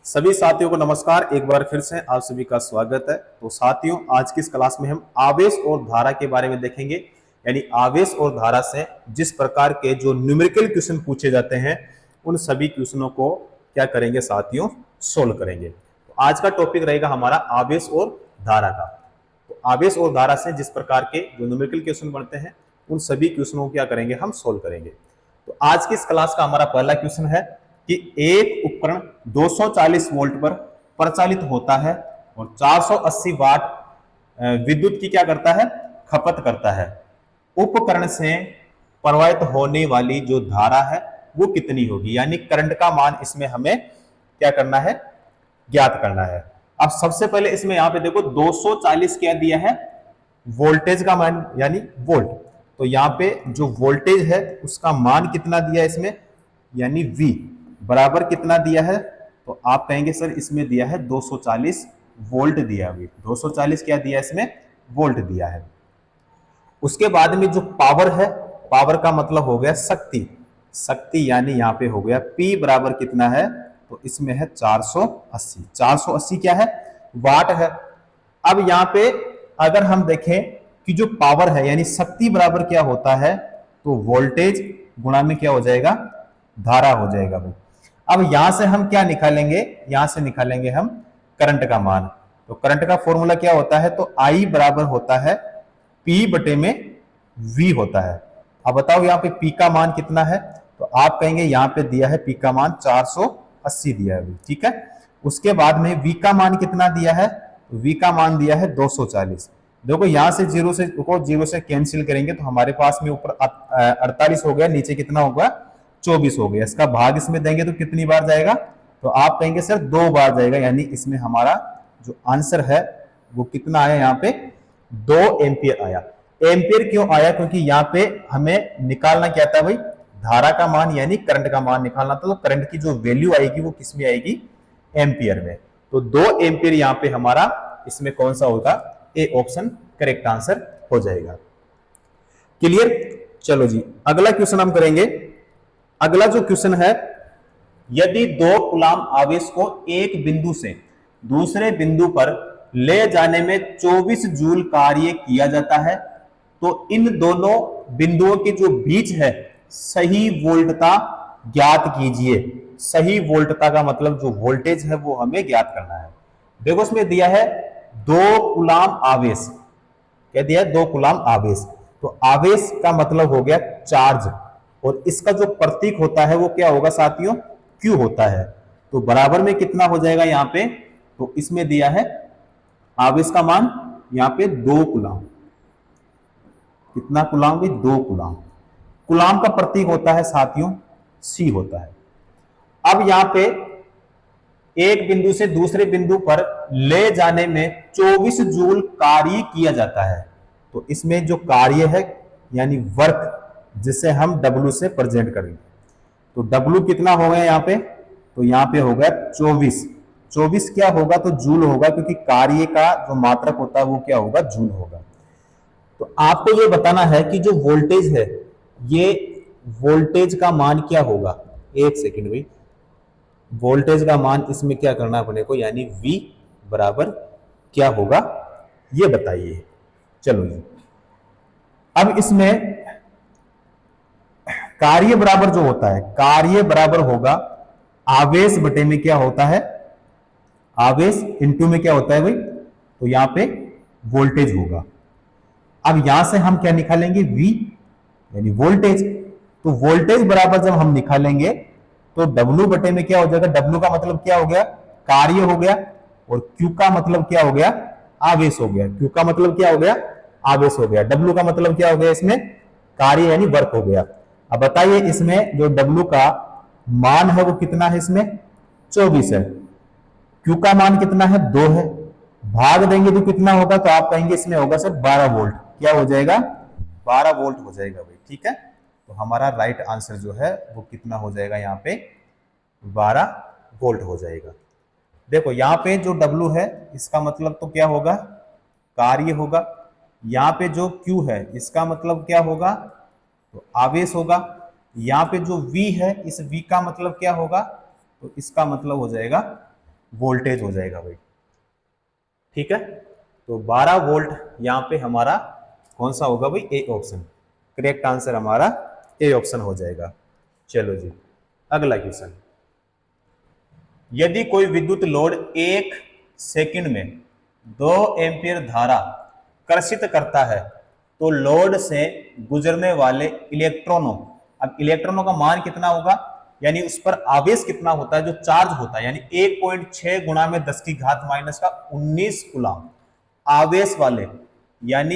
सभी साथियों को नमस्कार। एक बार फिर से आप सभी का स्वागत है। तो साथियों, आज की इस क्लास में हम आवेश और धारा के बारे में देखेंगे। यानी आवेश और धारा से जिस प्रकार के जो न्यूमेरिकल क्वेश्चन पूछे जाते हैं उन सभी क्वेश्चनों को क्या करेंगे साथियों, सोल्व करेंगे। तो आज का टॉपिक रहेगा हमारा आवेश और धारा का। तो आवेश और धारा से जिस प्रकार के जो न्यूमेरिकल क्वेश्चन बनते हैं उन सभी क्वेश्चनों को क्या करेंगे, हम सोल्व करेंगे। तो आज की इस क्लास का हमारा पहला क्वेश्चन है कि एक उपकरण 240 वोल्ट पर प्रचालित होता है और 480 वाट विद्युत की क्या करता है, खपत करता है। उपकरण से प्रवाहित होने वाली जो धारा है वो कितनी होगी, यानी करंट का मान इसमें हमें क्या करना है, ज्ञात करना है। अब सबसे पहले इसमें यहां पे देखो 240 क्या दिया है, वोल्टेज का मान यानी वोल्ट। तो यहां पे जो वोल्टेज है उसका मान कितना दिया है इसमें, यानी V बराबर कितना दिया है, तो आप कहेंगे सर इसमें दिया है 240 वोल्ट दिया है। 240 क्या दिया है इसमें, वोल्ट दिया है। उसके बाद में जो पावर है, पावर का मतलब हो गया शक्ति, शक्ति यानी यहाँ पे हो गया P बराबर कितना है, तो इसमें है 480। 480 क्या है, वाट है। अब यहाँ पे अगर हम देखें कि जो पावर है यानी शक्ति बराबर क्या होता है, तो वोल्टेज गुणा में क्या हो जाएगा, धारा हो जाएगा भाई। अब यहां से हम क्या निकालेंगे, यहां से निकालेंगे हम करंट का मान। तो करंट का फॉर्मूला क्या होता है, तो I बराबर होता है P बटे में V होता है। अब बताओ यहाँ पे P का मान कितना है, तो आप कहेंगे यहाँ पे दिया है P का मान 480 दिया है, ठीक है। उसके बाद में V का मान कितना दिया है, तो V का मान दिया है 240। देखो यहां से जीरो से कैंसिल करेंगे तो हमारे पास में ऊपर 48 हो गया, नीचे कितना होगा, 24 हो गया। इसका भाग इसमें देंगे तो कितनी बार जाएगा, तो आप कहेंगे सर 2 बार जाएगा। यानी इसमें हमारा जो आंसर है वो कितना आया, यहाँ पे 2 एम्पियर आया। एम्पियर क्यों आया, क्योंकि यहाँ पे हमें निकालना क्या था भाई, धारा का मान यानी करंट का मान निकालना था। तो करंट की जो वैल्यू आएगी वो किस में आएगी, एम्पियर में। तो 2 एम्पियर यहाँ पे हमारा इसमें कौन सा होगा, ए ऑप्शन करेक्ट आंसर हो जाएगा। क्लियर। चलो जी, अगला क्वेश्चन हम करेंगे। अगला जो क्वेश्चन है, यदि 2 कूलाम आवेश को एक बिंदु से दूसरे बिंदु पर ले जाने में 24 जूल कार्य किया जाता है, तो इन दोनों बिंदुओं के जो बीच है सही वोल्टता ज्ञात कीजिए। सही वोल्टता का मतलब जो वोल्टेज है वो हमें ज्ञात करना है। देखो इसमें दिया है 2 कूलाम आवेश, क्या दिया है, 2 कूलाम आवेश। तो आवेश का मतलब हो गया चार्ज, और इसका जो प्रतीक होता है वो क्या होगा साथियों, Q होता है। तो बराबर में कितना हो जाएगा यहाँ पे, तो इसमें दिया है आवेश का मान यहाँ पे 2 कूलाम। कितना कूलाम भी, 2 कूलाम। कूलाम का प्रतीक होता है साथियों C होता है। अब यहाँ पे एक बिंदु से दूसरे बिंदु पर ले जाने में 24 जूल कार्य किया जाता है। तो इसमें जो कार्य है यानी वर्क, जिसे हम W से प्रेजेंट करेंगे, तो W कितना हो गया यहाँ पे, तो यहाँ पे हो गया 24। 24 क्या होगा, तो जूल होगा, क्योंकि कार्य का जो मात्रक होता है वो क्या होगा, जूल होगा। तो आपको ये बताना है कि जो वोल्टेज है, ये वोल्टेज का मान क्या होगा। एक सेकेंड भाई, वोल्टेज का मान इसमें क्या करना है अपने को, यानी V बराबर क्या होगा ये बताइए। चलो जी, अब इसमें कार्य बराबर जो होता है, कार्य बराबर होगा आवेश बटे में क्या होता है, आवेश इनटू में क्या होता है भाई, तो यहां पे वोल्टेज होगा। अब यहां से हम क्या निकालेंगे, V यानी वोल्टेज। तो वोल्टेज बराबर जब हम निकालेंगे तो W बटे में क्या हो जाएगा, W का मतलब क्या हो गया, कार्य हो गया, और Q का मतलब क्या हो गया, आवेश हो गया। Q का मतलब क्या हो गया, आवेश हो गया। W का मतलब क्या हो गया, इसमें कार्य यानी वर्क हो गया। अब बताइए इसमें जो W का मान है वो कितना है, इसमें 24 है। Q का मान कितना है, 2 है। भाग देंगे तो कितना होगा, तो आप कहेंगे इसमें होगा सर 12 वोल्ट। क्या हो जाएगा, 12 वोल्ट हो जाएगा भाई, ठीक है। तो हमारा राइट आंसर जो है वो कितना हो जाएगा, यहाँ पे 12 वोल्ट हो जाएगा। देखो यहाँ पे जो W है इसका मतलब तो क्या होगा, कार्य होगा। यहाँ पे जो Q है इसका मतलब क्या होगा, तो आवेश होगा। यहाँ पे जो V है, इस V का मतलब क्या होगा, तो इसका मतलब हो जाएगा वोल्टेज हो जाएगा भाई। ठीक है, तो 12 वोल्ट यहां पे हमारा कौन सा होगा भाई? A option. करेक्ट आंसर हमारा ए ऑप्शन हो जाएगा। चलो जी, अगला क्वेश्चन। यदि कोई विद्युत लोड 1 सेकंड में 2 एम्पीयर धारा कर्षित करता है तो लोड से गुजरने वाले इलेक्ट्रॉनों, अब इलेक्ट्रॉनों का मान कितना होगा, यानी उस पर आवेश कितना होता है जो चार्ज होता है, यानी 1.6 गुणा में 10 की घात माइनस का 19 कूलम आवेश वाले यानी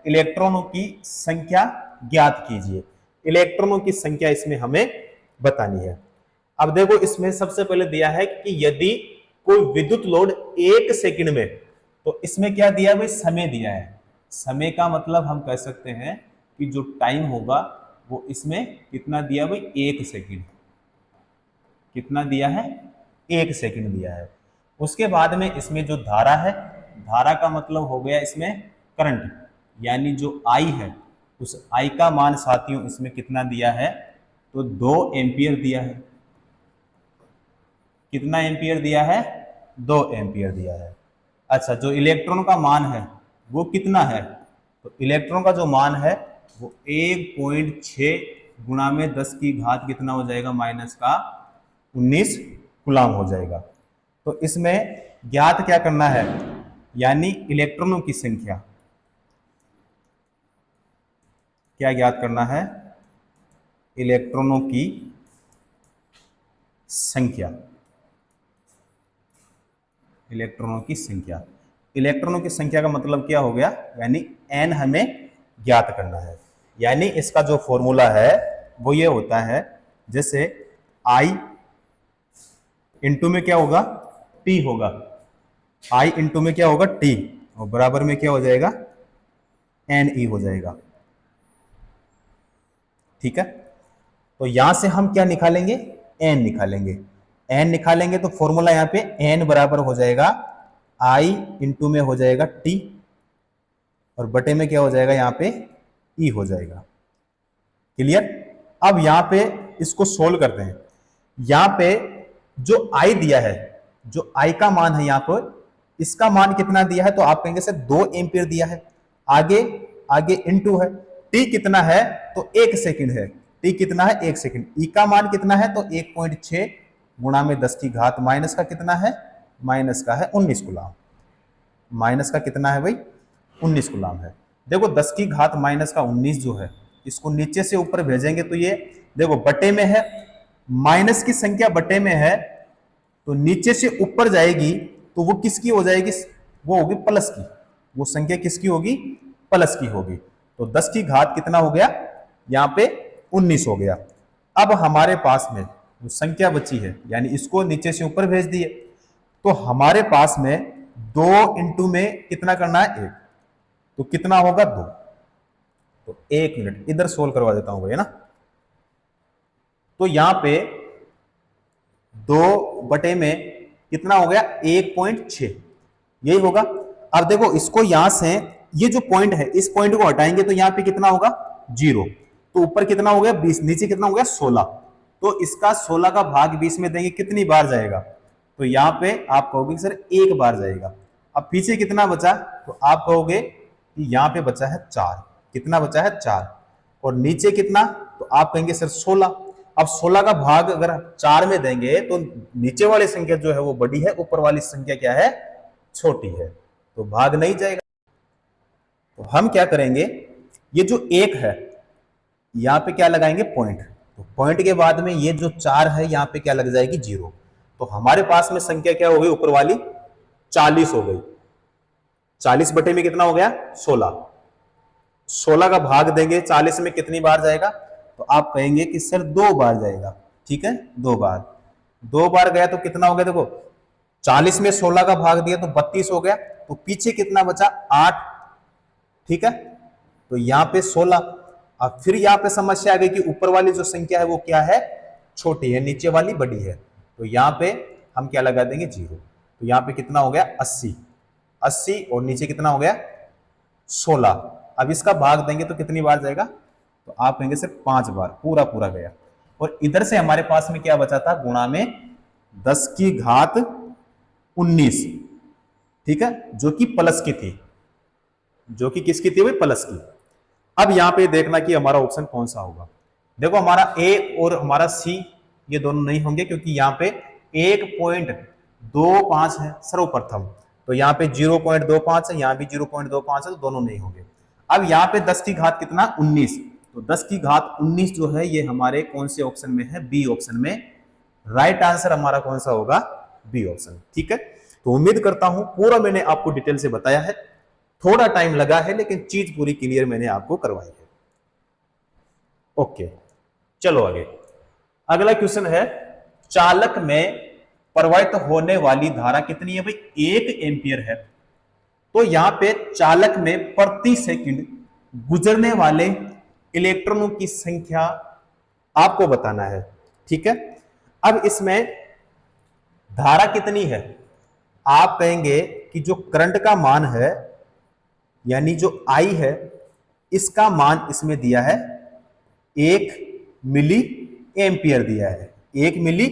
इलेक्ट्रॉनों की संख्या ज्ञात कीजिए। इलेक्ट्रॉनों की संख्या इसमें हमें बतानी है। अब देखो इसमें सबसे पहले दिया है कि यदि कोई विद्युत लोड 1 सेकंड में, तो इसमें क्या दिया है भाई? समय दिया है। समय का मतलब हम कह सकते हैं कि जो टाइम होगा वो इसमें कितना दिया भाई? 1 सेकंड। कितना दिया है? 1 सेकंड दिया है। उसके बाद में इसमें जो धारा है, धारा का मतलब हो गया इसमें करंट, यानी जो आई है, उस आई का मान साथियों इसमें कितना दिया है? तो 2 एम्पियर दिया है। कितना एम्पियर दिया है? 2 एम्पियर दिया है। अच्छा, जो इलेक्ट्रॉन का मान है वो कितना है? तो इलेक्ट्रॉन का जो मान है वो 1.6 गुणा में 10 की घात कितना हो जाएगा? माइनस का 19 कूलम हो जाएगा। तो इसमें ज्ञात क्या करना है? यानी इलेक्ट्रॉनों की संख्या। क्या ज्ञात करना है? इलेक्ट्रॉनों की संख्या। इलेक्ट्रॉनों की संख्या। इलेक्ट्रॉनों की संख्या का मतलब क्या हो गया? यानी n हमें ज्ञात करना है। यानी इसका जो फॉर्मूला है वो ये होता है, जैसे I इंटू में क्या होगा? T होगा। I इंटू में क्या होगा? T, और बराबर में क्या हो जाएगा? NE हो जाएगा। ठीक है, तो यहां से हम क्या निकालेंगे? n निकालेंगे। n निकालेंगे तो फॉर्मूला यहां पे n बराबर हो जाएगा I इंटू में हो जाएगा T, और बटे में क्या हो जाएगा? यहां पे E हो जाएगा। क्लियर? अब यहां पे इसको सोल्व करते हैं। यहां पे जो I दिया है, जो I का मान है यहां पर, इसका मान कितना दिया है? तो आप कहेंगे सर 2 एम्पियर दिया है। आगे आगे इनटू है। T कितना है? तो 1 सेकंड है। T कितना है? 1 सेकंड। E का मान कितना है? तो 1.6 गुणा में 10 की घात माइनस का कितना है? माइनस का है 19 कूलम। माइनस का कितना है भाई? 19 कूलम है। देखो 10 की घात माइनस का 19 जो है, इसको नीचे से ऊपर भेजेंगे तो ये देखो बटे में है, माइनस की संख्या बटे में है, तो नीचे से ऊपर जाएगी तो वो किसकी हो जाएगी? वो होगी प्लस की। वो संख्या किसकी होगी? प्लस की होगी। तो 10 की घात कितना हो गया? यहाँ पे 19 हो गया। अब हमारे पास में जो संख्या बची है, यानी इसको नीचे से ऊपर भेज दिए, तो हमारे पास में 2 इंटू में कितना करना है? 1, तो कितना होगा? 2। तो 1 मिनट इधर सोल्व करवा देता हूं भैया ना। तो यहां पे 2 बटे में कितना हो गया? 1.6, यही होगा। अब देखो इसको यहां से ये जो पॉइंट है, इस पॉइंट को हटाएंगे तो यहां पे कितना होगा? 0। तो ऊपर कितना हो गया? 20, नीचे कितना हो गया? 16। तो इसका 16 का भाग 20 में देंगे, कितनी बार जाएगा? तो यहां पे आप कहोगे सर 1 बार जाएगा। अब पीछे कितना बचा? तो आप कहोगे कि यहां पे बचा है 4। कितना बचा है? 4। और नीचे कितना? तो आप कहेंगे सर 16। अब 16 का भाग अगर 4 में देंगे तो नीचे वाली संख्या जो है वो बड़ी है, ऊपर वाली संख्या क्या है? छोटी है, तो भाग नहीं जाएगा। तो हम क्या करेंगे? ये जो 1 है यहां पे क्या लगाएंगे? पॉइंट। तो पॉइंट के बाद में ये जो 4 है यहां पे क्या लग जाएगी? 0। तो हमारे पास में संख्या क्या हो गई? ऊपर वाली 40 हो गई। 40 बटे में कितना हो गया? 16। 16 का भाग देंगे 40 में, कितनी बार जाएगा? तो आप कहेंगे कि सर 2 बार जाएगा। ठीक है, 2 बार। 2 बार गया तो कितना हो गया? देखो 40 में 16 का भाग दिया तो 32 हो गया। तो पीछे कितना बचा? 8। ठीक है, तो यहां पे 16। अब फिर यहां पे समस्या आ गई कि ऊपर वाली जो संख्या है वो क्या है? छोटी है, नीचे वाली बड़ी है। तो यहां पे हम क्या लगा देंगे? 0। तो यहां पे कितना हो गया? 80। 80 और नीचे कितना हो गया? 16। अब इसका भाग देंगे तो कितनी बार जाएगा? तो आप कहेंगे सिर्फ 5 बार, पूरा पूरा गया। और इधर से हमारे पास में क्या बचा था? गुणा में 10 की घात 19, ठीक है, जो कि प्लस की थी, जो कि किसकी थी भाई, प्लस की। अब यहां पे देखना कि हमारा ऑप्शन कौन सा होगा। देखो हमारा ए और हमारा सी ये दोनों नहीं होंगे, क्योंकि यहाँ पे 1.25 है सर्वप्रथम, तो यहाँ पे 0.25 है, यहाँ भी 0.25 है, तो दोनों नहीं होंगे। अब यहाँ पे 10 की घात कितना, 19, तो 10 की घात 19 जो है ये हमारे कौन से ऑप्शन में है, बी ऑप्शन में। राइट आंसर हमारा कौन सा होगा, बी ऑप्शन। ठीक है, तो उम्मीद करता हूं पूरा मैंने आपको डिटेल से बताया है, थोड़ा टाइम लगा है लेकिन चीज पूरी क्लियर मैंने आपको करवाई है। ओके, चलो आगे। अगला क्वेश्चन है, चालक में प्रवाहित होने वाली धारा कितनी है भाई, 1 एम्पियर है। तो यहां पे चालक में प्रति सेकंड गुजरने वाले इलेक्ट्रॉनों की संख्या आपको बताना है। ठीक है, अब इसमें धारा कितनी है, आप कहेंगे कि जो करंट का मान है यानी जो आई है, इसका मान इसमें दिया है 1 मिली एम्पियर दिया है, 1 मिली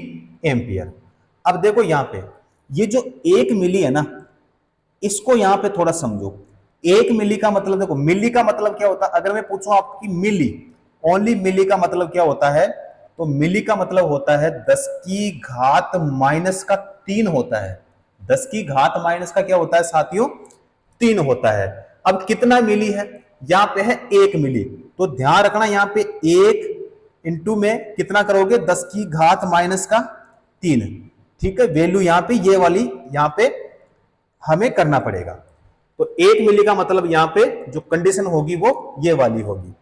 एम्पियर। अब देखो यहां पे ये जो 1 मिली है ना, इसको यहां पे थोड़ा समझो। 1 मिली का मतलब, देखो मिली का मतलब क्या होता है, अगर मैं पूछूं आपकी मिली, ओनली मिली का मतलब क्या होता है, तो मिली का मतलब होता है 10 की घात माइनस का 3 होता है। 10 की घात माइनस का क्या होता है साथियों, 3 होता है। अब कितना मिली है, यहां पे है 1 मिली, तो ध्यान रखना यहां पे 1 इंटू में कितना करोगे, 10 की घात माइनस का 3। ठीक है, वैल्यू यहां पे ये वाली यहां पे हमें करना पड़ेगा। तो 1 मिली का मतलब यहां पे जो कंडीशन होगी वो ये वाली होगी।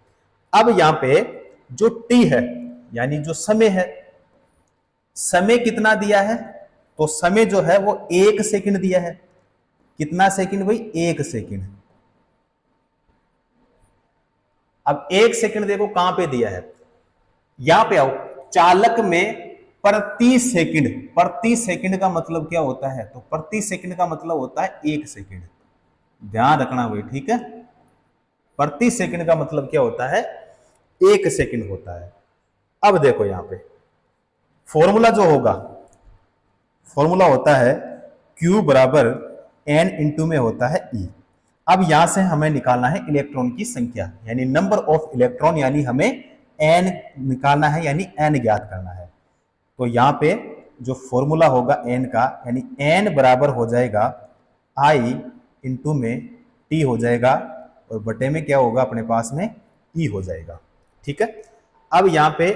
अब यहां पे जो टी है यानी जो समय है, समय कितना दिया है, तो समय जो है वो 1 सेकंड दिया है। कितना सेकंड भाई, 1 सेकंड। अब 1 सेकंड देखो कहां पे दिया है, यहां पे आओ, चालक में प्रति सेकंड का मतलब क्या होता है, तो प्रति सेकंड का मतलब होता है 1 सेकंड। ध्यान रखना भाई, ठीक है, प्रति सेकंड का मतलब क्या होता है, 1 सेकंड होता है। अब देखो यहां पे फॉर्मूला जो होगा, फॉर्मूला होता है Q बराबर N इंटू में होता है E। अब यहां से हमें निकालना है इलेक्ट्रॉन की संख्या, यानी नंबर ऑफ इलेक्ट्रॉन, यानी हमें N निकालना है, यानी N ज्ञात करना है। तो यहां पे जो फॉर्मूला होगा N का, यानी N बराबर हो जाएगा I इंटू में T हो जाएगा, और बटे में क्या होगा अपने पास में E हो जाएगा। ठीक है, अब यहां पे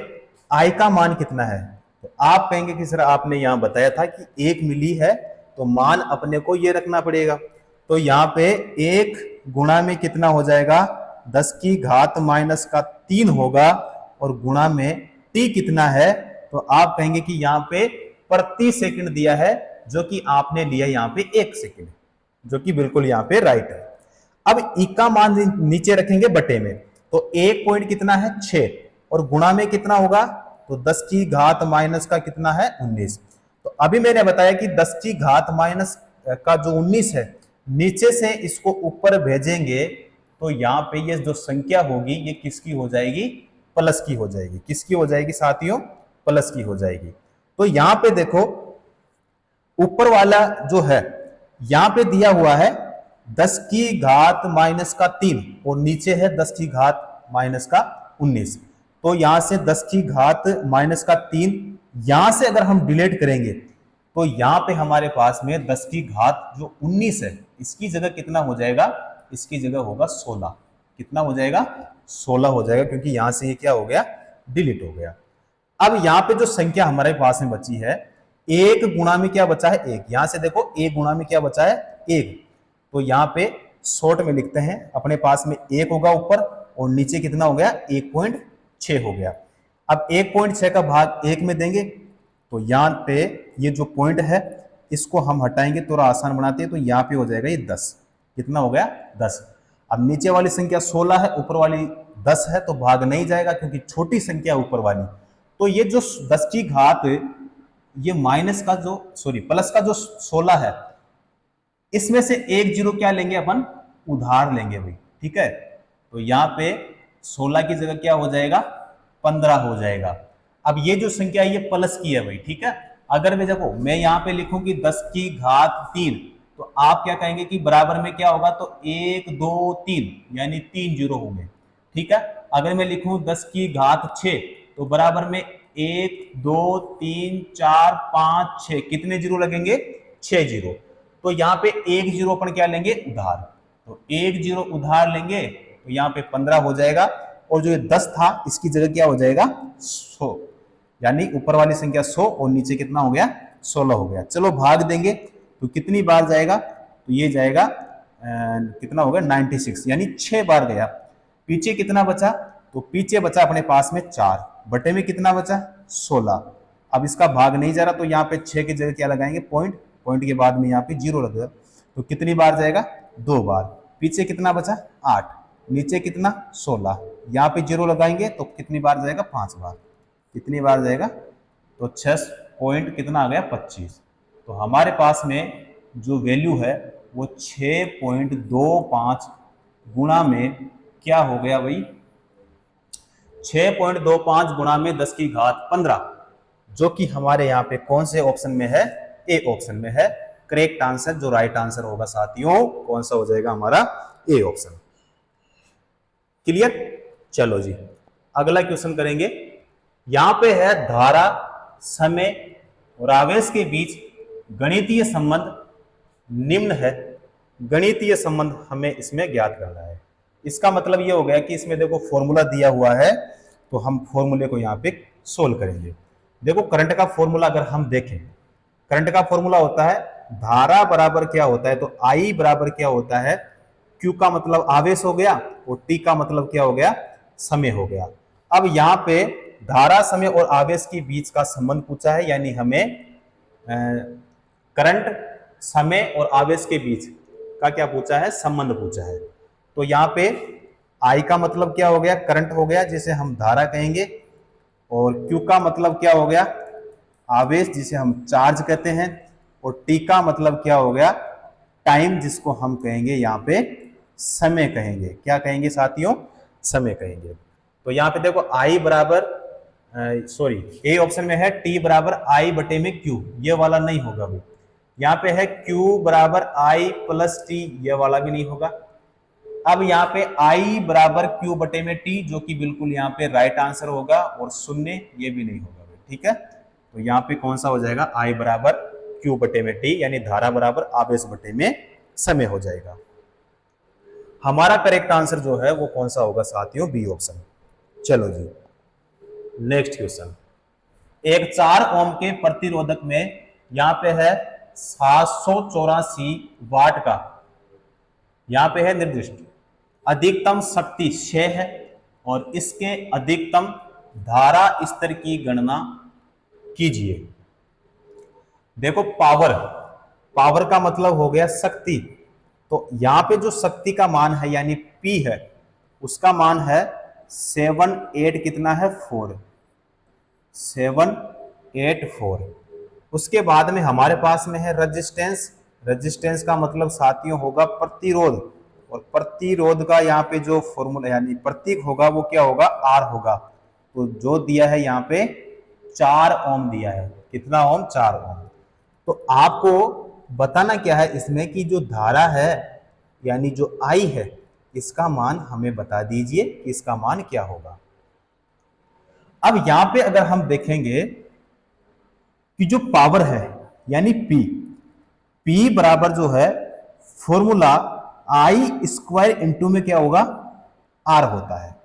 I का मान कितना है, तो आप कहेंगे कि सर आपने यहां बताया था कि 1 मिली है, तो मान अपने को ये रखना पड़ेगा। तो यहां पे 1 गुणा में कितना हो जाएगा, 10 की घात माइनस का 3 होगा, और गुणा में T कितना है, तो आप कहेंगे कि यहां पे प्रति सेकंड दिया है, जो कि आपने लिया यहां पे 1 सेकंड, जो कि बिल्कुल यहां पे राइट है। अब ई का मान नीचे रखेंगे बटे में, तो 1 पॉइंट कितना है 6, और गुणा में कितना होगा, तो 10 की घात माइनस का कितना है 19। तो अभी मैंने बताया कि 10 की घात माइनस का जो 19 है, नीचे से इसको ऊपर भेजेंगे, तो यहां पे ये जो संख्या होगी ये किसकी हो जाएगी, प्लस की हो जाएगी। किसकी हो जाएगी साथियों, प्लस की हो जाएगी। तो यहां पे देखो ऊपर वाला जो है यहां पे दिया हुआ है 10 की घात माइनस का 3, और नीचे है 10 की घात माइनस का 19। तो यहां से 10 की घात माइनस का 3 यहां से अगर हम डिलीट करेंगे, तो यहां पे हमारे पास में 10 की घात जो 19 है, इसकी जगह कितना हो जाएगा, इसकी जगह होगा 16। कितना हो जाएगा, 16 हो जाएगा, क्योंकि यहां से ये क्या हो गया, डिलीट हो गया। अब यहां पे जो संख्या हमारे पास में बची है, 1 गुणा में क्या बचा है 1, यहां से देखो 1 गुणा में क्या बचा है 1, तो यहां पे शॉर्ट में लिखते हैं, अपने पास में 1 होगा ऊपर, और नीचे कितना हो गया 1.6 हो गया। अब 1.6 का भाग 1 में देंगे, तो यहां पे ये जो पॉइंट है इसको हम हटाएंगे, थोड़ा आसान बनाते हैं, तो यहां पे हो जाएगा ये 10। कितना हो गया 10। अब नीचे वाली संख्या 16 है, ऊपर वाली 10 है, तो भाग नहीं जाएगा क्योंकि छोटी संख्या ऊपर वाली। तो ये जो 10 की घात, ये माइनस का जो प्लस का जो 16 है, इसमें से एक जीरो क्या लेंगे अपन, उधार लेंगे भाई। ठीक है, तो यहां पे 16 की जगह क्या हो जाएगा 15 हो जाएगा। अब ये जो संख्या है ये प्लस की है भाई, ठीक है, अगर मैं देखो मैं यहाँ पे लिखूं कि 10 की घात 3, तो आप क्या कहेंगे कि बराबर में क्या होगा, तो 1 2 3 यानी 3 जीरो होंगे। ठीक है, अगर मैं लिखूं 10 की घात 6, तो बराबर में 1 2 3 4 5 6, कितने जीरो लगेंगे, 6 जीरो। तो यहाँ पे 1 जीरो अपन क्या लेंगे, उधार, तो 1 जीरो उधार लेंगे, तो यहाँ पे 15 हो जाएगा, और जो ये 10 था इसकी जगह क्या हो जाएगा, 100, यानी ऊपर वाली संख्या 100 और नीचे कितना हो गया, 16 हो गया। चलो भाग देंगे तो कितनी बार जाएगा, तो ये जाएगा कितना हो गया 96, यानी 6 बार गया। पीछे कितना बचा, तो पीछे बचा अपने पास में 4, बटे में कितना बचा 16। अब इसका भाग नहीं जा रहा, तो यहाँ पे 6 की जगह क्या लगाएंगे, पॉइंट, पॉइंट के बाद में यहाँ पे जीरो लगेगा, तो कितनी बार जाएगा, 2 बार। पीछे कितना बचा 8, नीचे कितना 16, यहाँ पे जीरो लगाएंगे तो कितनी बार जाएगा, 5 बार। कितनी बार जाएगा, तो 6 पॉइंट कितना आ गया 25। तो हमारे पास में जो वैल्यू है वो 6.25 गुणा में क्या हो गया भाई, 6.25 गुणा में 10 की घात 15, जो कि हमारे यहाँ पे कौन से ऑप्शन में है, ए ऑप्शन में है। करेक्ट आंसर जो राइट आंसर होगा साथियों, कौन सा हो जाएगा हमारा, ए ऑप्शन। क्लियर, चलो जी अगला क्वेश्चन करेंगे। यहां पे है धारा, समय और आवेश के बीच गणितीय संबंध निम्न है। गणितीय संबंध हमें इसमें ज्ञात करना है। इसका मतलब ये हो गया कि इसमें देखो फॉर्मूला दिया हुआ है, तो हम फॉर्मूले को यहाँ पे सोल्व करेंगे। देखो करंट का फॉर्मूला अगर हम देखें, करंट का फॉर्मूला होता है धारा बराबर क्या होता है, तो आई बराबर क्या होता है, क्यू का मतलब आवेश हो गया, और टी का मतलब क्या हो गया, समय हो गया। अब यहाँ पे धारा, समय और आवेश के बीच का संबंध पूछा है, यानी हमें करंट, समय और आवेश के बीच का क्या पूछा है, संबंध पूछा है। तो यहाँ पे आई का मतलब क्या हो गया, करंट हो गया, जिसे हम धारा कहेंगे, और क्यू का मतलब क्या हो गया, आवेश, जिसे हम चार्ज कहते हैं, और टी का मतलब क्या हो गया, टाइम, जिसको हम कहेंगे यहाँ पे समय कहेंगे। क्या कहेंगे साथियों, समय कहेंगे। तो यहाँ पे देखो आई बराबर, सॉरी ए ऑप्शन में है टी बराबर आई बटे में क्यू, ये वाला नहीं होगा भाई। यहाँ पे है क्यू बराबर आई प्लस टी, ये वाला भी नहीं होगा। अब यहाँ पे आई बराबर क्यू बटे में टी, जो कि बिल्कुल यहाँ पे राइट आंसर होगा, और शून्य ये भी नहीं होगा भाई। ठीक है, तो यहाँ पे कौन सा हो जाएगा, आई बराबर क्यू बटे में टी, यानी धारा बराबर आवेश बटे में समय हो जाएगा। हमारा करेक्ट आंसर जो है वो कौन सा होगा साथियों, बी ऑप्शन। चलो जी नेक्स्ट क्वेश्चन। एक 4 ओम के प्रतिरोधक में यहां पे है 784 वाट का, यहां पे है निर्दिष्ट अधिकतम शक्ति 6 है, और इसके अधिकतम धारा स्तर की गणना कीजिए। देखो पावर, पावर का मतलब हो गया शक्ति, तो यहां पे जो शक्ति का मान है यानी P है, उसका मान है 784 कितना है 4, 784। उसके बाद में हमारे पास में है रेजिस्टेंस, रेजिस्टेंस का मतलब साथियों होगा प्रतिरोध, और प्रतिरोध का यहाँ पे जो फॉर्मूला यानी प्रतीक होगा वो क्या होगा, आर होगा। तो जो दिया है यहाँ पे 4 ओम दिया है, कितना ओम, 4 ओम। तो आपको बताना क्या है इसमें कि जो धारा है यानी जो आई है, इसका मान हमें बता दीजिए कि इसका मान क्या होगा। अब यहां पे अगर हम देखेंगे कि जो पावर है यानी P, P बराबर जो है फॉर्मूला आई स्क्वायर इंटू में क्या होगा, R होता है।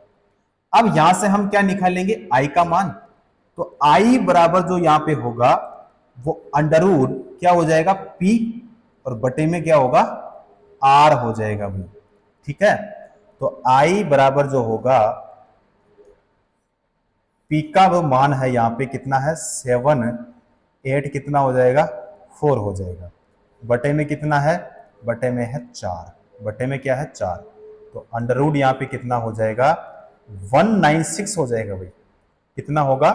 अब यहां से हम क्या निकालेंगे, I का मान, तो I बराबर जो यहां पे होगा वो अंडर रूट क्या हो जाएगा P, और बटे में क्या होगा R हो जाएगा भाई। ठीक है, तो I बराबर जो होगा P का वो मान है यहाँ पे कितना है 7 8 कितना हो जाएगा 4 हो जाएगा, बटे में कितना है, बटे में है 4, बटे में क्या है 4, तो अंडर रूट यहाँ पे कितना हो जाएगा 196 हो जाएगा भाई। कितना होगा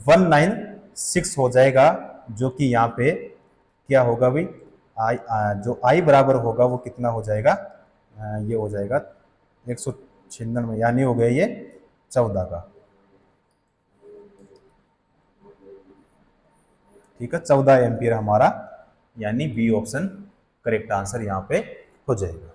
196 हो जाएगा, जो कि यहाँ पे क्या होगा भाई, जो आई बराबर होगा वो कितना हो जाएगा, ये हो जाएगा 196 यानी हो गया ये 14 का। ठीक है, 14 एम्पियर हमारा, यानी बी ऑप्शन करेक्ट आंसर यहाँ पे हो जाएगा।